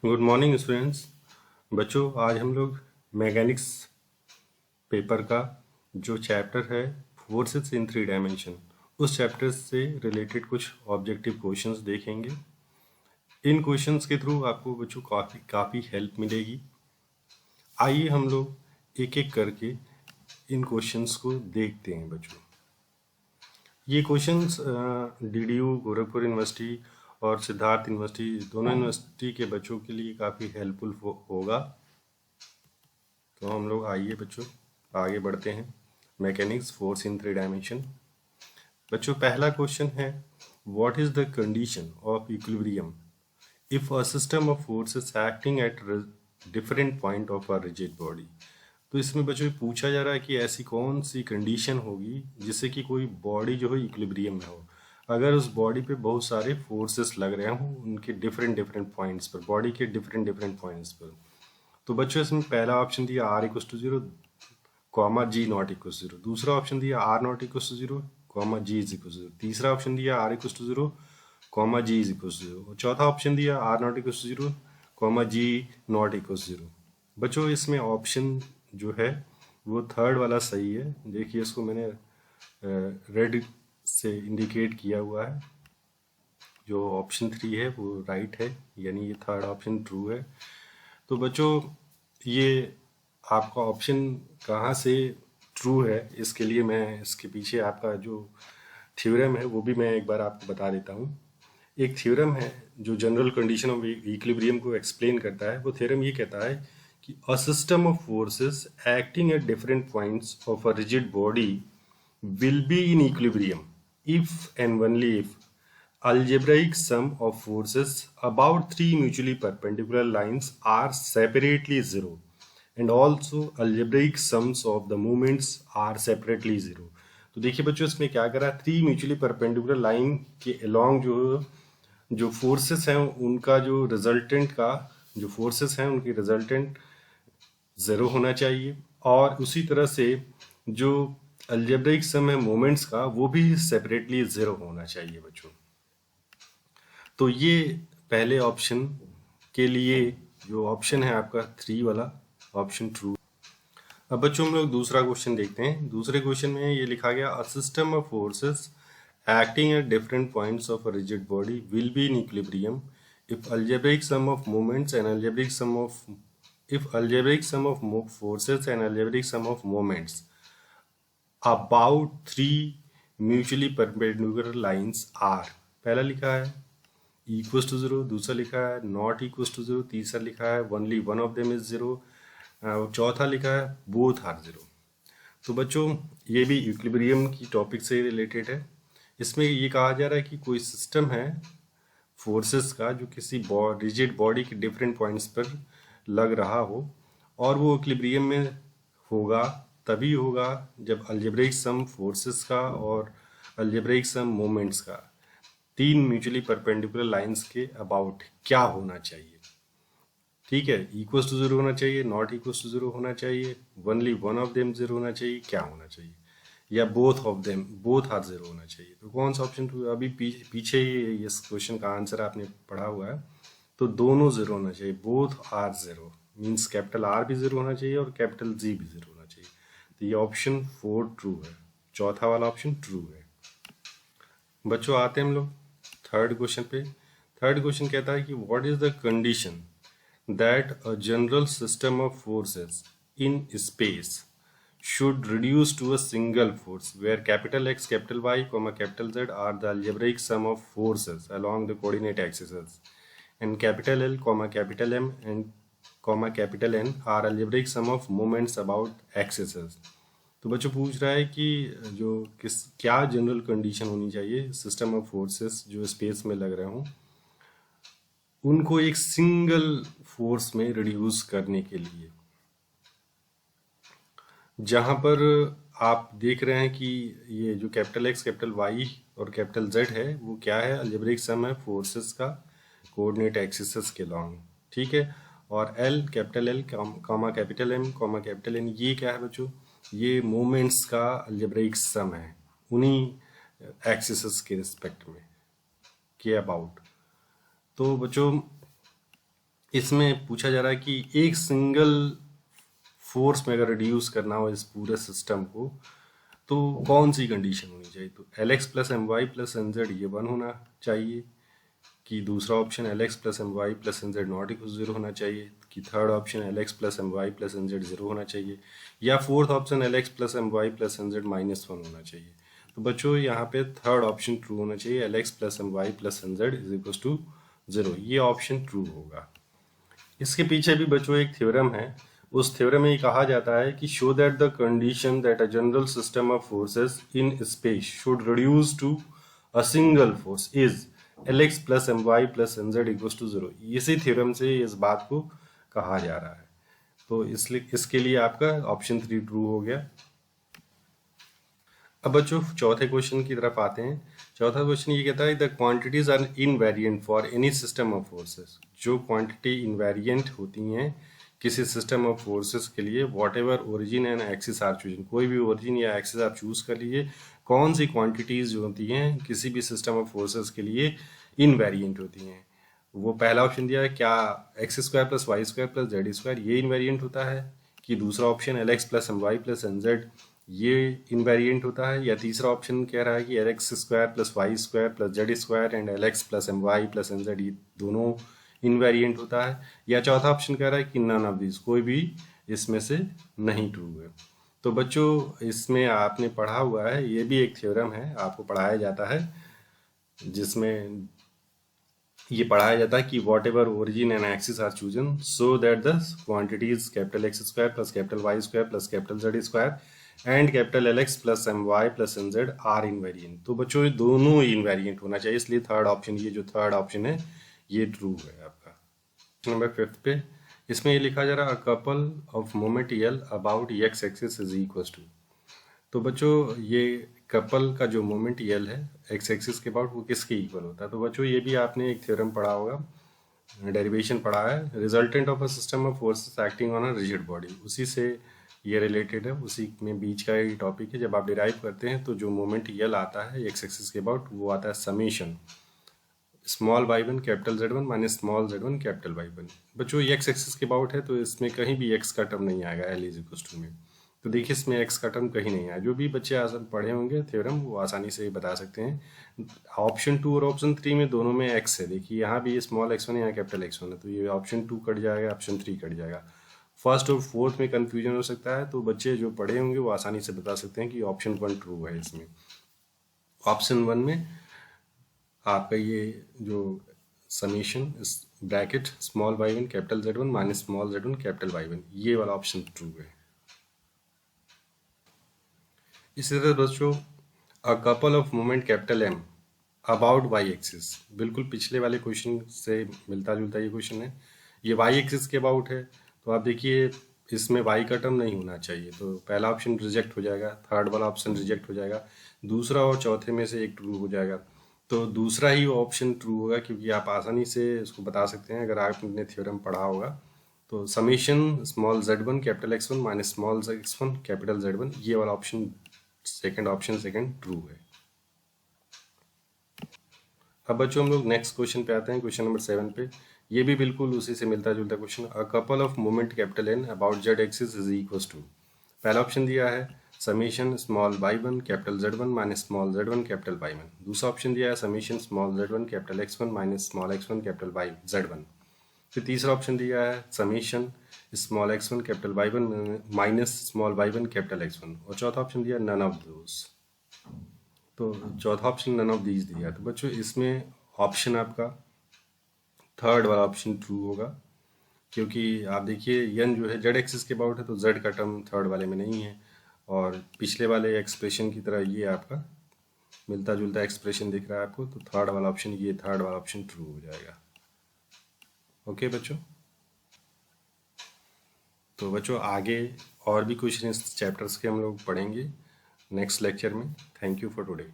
Good morning students. बच्चों, आज हम लोग मैकेनिक्स पेपर का जो चैप्टर है फोर्सेस इन थ्री डायमेंशन, उस चैप्टर से रिलेटेड कुछ ऑब्जेक्टिव क्वेश्चंस देखेंगे। इन क्वेश्चंस के थ्रू आपको बच्चों काफ़ी हेल्प मिलेगी। आइए हम लोग एक एक करके इन क्वेश्चंस को देखते हैं बच्चों। ये क्वेश्चंस डीडीयू गोरखपुर यूनिवर्सिटी और सिद्धार्थ यूनिवर्सिटी, दोनों यूनिवर्सिटी के बच्चों के लिए काफ़ी हेल्पफुल होगा। तो हम लोग आइए बच्चों आगे बढ़ते हैं। Mechanics force in three dimension. बच्चों, पहला क्वेश्चन है, what is the condition of equilibrium if a system of forces acting at different point of a rigid body. तो इसमें बच्चों पूछा जा रहा है कि ऐसी कौन सी कंडीशन होगी जिससे कि कोई बॉडी जो है इक्विलिब्रियम में हो, अगर उस बॉडी पे बहुत सारे फोर्सेस लग रहे हों उनके डिफरेंट डिफरेंट पॉइंट्स पर, बॉडी के डिफरेंट डिफरेंट पॉइंट्स पर। तो बच्चों इसमें पहला ऑप्शन दिया R equal to zero comma G not equal to zero, दूसरा ऑप्शन दिया R not equal to zero comma G is equal to zero, तीसरा ऑप्शन दिया R equal to zero comma G is equal to zero, और चौथा option दिया R not equal to zero comma G not equal to zero. बच्चों इसमें option जो है वो थर्ड वाला सही है। देखिए इसको मैंने रेड से इंडिकेट किया हुआ है। जो ऑप्शन 3 है वो राइट है, यानी ये थर्ड ऑप्शन ट्रू है। तो बच्चों ये आपका ऑप्शन कहाँ से ट्रू है, इसके लिए मैं इसके पीछे आपका जो थ्योरम है वो भी मैं एक बार आपको बता देता हूँ। एक थ्योरम है जो जनरल कंडीशन ऑफ इक्विलिब्रियम को एक्सप्लेन करता है। वो थ्योरम ये कहता है कि a system of forces acting at different points of a rigid body will be in equilibrium if and only if algebraic sum of forces about three mutually perpendicular lines are separately zero and also algebraic sums of the moments are separately zero। तो देखिए बच्चों इसमें क्या करा, three mutually perpendicular line के along जो जो forces हैं उनका जो रिजल्टेंट का जो फोर्सेस हैं उनकी रिजल्टेंट ज़ीरो होना चाहिए, और उसी तरह से जो अलजेब्रिक सम है मोमेंट्स का वो भी सेपरेटली ज़ीरो होना चाहिए बच्चों। तो ये पहले ऑप्शन के लिए जो ऑप्शन है आपका 3 वाला ऑप्शन ट्रू। अब बच्चों हम लोग दूसरा क्वेश्चन देखते हैं। दूसरे क्वेश्चन में ये लिखा गया, a system of forces acting at different points of a rigid body will be in equilibrium if algebraic sum of moments and algebraic sum of forces and algebraic sum of moments about three mutually perpendicular lines are। पहला लिखा है equal to zero, दूसरा लिखा है not equal to zero, तीसरा लिखा है only one of them is zero, चौथा लिखा है बोथ आर जीरो। तो बच्चों ये भी इक्विलिब्रियम की टॉपिक से रिलेटेड है। इसमें ये कहा जा रहा है कि कोई सिस्टम है फोर्सेस का जो किसी रिजिड बॉडी के डिफरेंट पॉइंट्स पर लग रहा हो, और वो इक्विलिब्रियम में होगा तभी होगा जब अलजेब्रिक सम फोर्सेस का और अलजेब्रिक सम मोमेंट्स का तीन म्यूचुअली परपेंडिकुलर लाइंस के अबाउट क्या होना चाहिए। ठीक है, इक्वल टू जीरो होना चाहिए, नॉट इक्वल टू जीरो होना चाहिए, only one of them zero होना चाहिए, क्या होना चाहिए, या both of them both are zero होना चाहिए। तो कौन सा ऑप्शन टू, अभी पीछे ही इस क्वेश्चन का आंसर आपने पढ़ा हुआ है। तो दोनों जीरो होना चाहिए, both are zero means capital R भी जीरो होना चाहिए और कैपिटल जी भी जीरो होना चाहिए। तो ये ऑप्शन 4 ट्रू है, चौथा वाला ऑप्शन ट्रू है। बच्चों आते हैं हम लोग थर्ड क्वेश्चन पे। थर्ड क्वेश्चन कहता है कि what is the condition that a general system of forces in space should reduce to a single force where capital X, capital Y, capital Z are the algebraic sum of forces along the coordinate axes, and capital L, capital M and capital N are algebraic sum of moments about axes। तो बच्चों पूछ रहा है कि जो क्या general condition होनी चाहिए सिस्टम ऑफ फोर्सेस जो स्पेस में लग रहे हों उनको एक सिंगल फोर्स में रिड्यूस करने के लिए। जहां पर आप देख रहे हैं कि ये जो कैपिटल एक्स, कैपिटल वाई और कैपिटल जेड है वो क्या है, अलजेब्रिक सम है फोर्सेस का कोऑर्डिनेट एक्सिस के लॉन्ग। ठीक है, और L, capital L capital M capital N, ये क्या है बच्चों, ये मोमेंट्स का अलजेब्रिक सम है उन्हीं एक्सिस के रिस्पेक्ट में के अबाउट। तो बच्चों इसमें पूछा जा रहा है कि एक सिंगल फोर्स में अगर रिड्यूस करना हो इस पूरे सिस्टम को तो कौन सी कंडीशन होनी चाहिए। तो L X plus M Y plus N Z ये 1 होना चाहिए, कि दूसरा option L X plus M Y plus N Z not equal 0 होना चाहिए, कि third option L X plus M Y plus N Z 0 होना चाहिए, या fourth option L X plus M Y plus N Z -1 होना चाहिए। तो बच्चों यहाँ पे थर्ड ऑप्शन ट्रू होना चाहिए, L X plus M Y plus N Z is equal to 0, ये ऑप्शन ट्रू होगा। इसके पीछे भी बच्चों एक थ्योरम है, उस थ्योरम में ये कहा जाता है कि show that the condition that a general system of forces in space should reduce to a single force is L X plus M Y plus N Z equal to 0। इसी theorem से इस बात को कहा जा रहा है। तो इसलिए इसके लिए आपका ऑप्शन 3 ट्रू हो गया। अब बच्चों चौथे क्वेश्चन की तरफ आते हैं। चौथा क्वेश्चन ये कहता है the quantities are invariant for any system of forces. जो क्वांटिटी इनवेरिएंट होती हैं किसी सिस्टम ऑफ फोर्सेस के लिए, whatever origin and axis are choosing, कोई भी ओरिजिन या एक्सिस आप चूज कर लीजिए, कौन सी क्वांटिटीज जो होती हैं किसी भी सिस्टम ऑफ फोर्सेस के लिए इनवेरिएंट होती हैं। वो पहला ऑप्शन दिया है, क्या X square plus Y square plus Z square ये इनवेरिएंट होता है, कि दूसरा option L X plus M Y plus N Z ये इनवेरिएंट होता है, या तीसरा ऑप्शन कह रहा है कि L X square plus Y square plus Z square and L X plus M Y plus N Z ये दोनों इनवेरिएंट होता है, या चौथा ऑप्शन कह रहा है कि नन ऑफ दिस, कोई भी इसमें से नहीं ट्रू है। तो बच्चों इसमें आपने पढ़ा हुआ है, ये भी एक थ्योरम है आपको पढ़ाया जाता है, जिसमें ये पढ़ाया जाता है कि whatever origin and axis are chosen so that the quantities capital X square plus capital Y square plus capital Z square and capital L X plus M Y plus N Z are invariant. तो बच्चों ये दोनों invariant होना चाहिए, इसलिए third option, ये जो third option है ये ट्रू है आपका। नंबर 5 पे इसमें ये लिखा जा रहा है a couple of moment L about X axis is equal to. तो बच्चों ये कपल का जो मोमेंट यल है एक्स एक्सिस के अबाउट वो किसके इक्वल होता है। तो बच्चों ये भी आपने एक थ्योरम पढ़ा होगा, डेरिवेशन पढ़ा है, resultant of a system of forces acting on a rigid body, उसी से ये रिलेटेड है, उसी में बीच का ही टॉपिक है। जब आप डिराइव करते हैं तो जो मोमेंट यल आता है एक्स एक्सिस के अबाउट वो आता है summation small Y one capital Z one minus small Z one capital Y one. बच्चों ये एक्स एक्सिस के अबाउट है तो इसमें कहीं भी एक्स का टर्म नहीं आएगा एल इज इक्वल टू में। तो देखिए इसमें एक्स का टर्म कहीं नहीं आया। जो भी बच्चे आसान पढ़े होंगे थ्योरम वो आसानी से बता सकते हैं। ऑप्शन 2 और ऑप्शन 3 में दोनों में एक्स है, देखिए यहाँ भी स्मॉल x1 है यहाँ कैपिटल x1 है, तो ये ऑप्शन 2 कट जाएगा, ऑप्शन 3 कट जाएगा। फर्स्ट और फोर्थ में कंफ्यूजन हो सकता है, तो बच्चे जो पढ़े होंगे वो आसानी से बता सकते हैं कि ऑप्शन 1 ट्रू है। इसमें ऑप्शन 1 में आपका ये जो summation bracket small Y one capital Z one minus small Z one capital Y one, ये वाला ऑप्शन ट्रू है। इसी तरह बच्चों a couple of moment capital M about Y axis, बिल्कुल पिछले वाले क्वेश्चन से मिलता जुलता ये क्वेश्चन है। ये वाई एक्सिस के अबाउट है, तो आप देखिए इसमें वाई का टर्म नहीं होना चाहिए, तो पहला ऑप्शन रिजेक्ट हो जाएगा, थर्ड वाला ऑप्शन रिजेक्ट हो जाएगा, दूसरा और चौथे में से एक ट्रू हो जाएगा। तो दूसरा ही ऑप्शन ट्रू होगा, क्योंकि आप आसानी से इसको बता सकते हैं अगर आपने थ्योरम पढ़ा होगा। तो summation small Z one capital X one minus small X one capital Z one, ये वाला ऑप्शन सेकंड ट्रू है। अब बच्चों हम लोग नेक्स्ट क्वेश्चन पे आते हैं, क्वेश्चन नंबर 7 पे। ये भी बिल्कुल उसी से मिलता जुलता question. A couple of moment capital N about Z axis is equal to, पहला ऑप्शन दिया है summation small Y one capital Z one minus small Z one capital Y one, दूसरा ऑप्शन दिया है summation small Z one capital X one minus small X one capital Y Z one, फिर तीसरा option दिया है summation small X one capital Y one minus small Y one capital X one, और चौथा option दिया none of those. तो चौथा option none of these दिया। तो बच्चों इसमें ऑप्शन आपका थर्ड वाला ऑप्शन ट्रू होगा, क्योंकि आप देखिए यन जो है जेड एक्सिस के अबाउट है, तो जेड का टर्म थर्ड वाले में नहीं है, और पिछले वाले एक्सप्रेशन की तरह ये आपका मिलता जुलता एक्सप्रेशन दिख रहा है आपको, तो थर्ड वाला ऑप्शन, ये थर्ड वाला ऑप्शन ट्रू हो जाएगा। ओके बच्चों, तो बच्चों आगे और भी क्वेश्चन इस चैप्टर्स के हम लोग पढ़ेंगे नेक्स्ट लेक्चर में। Thank you for today.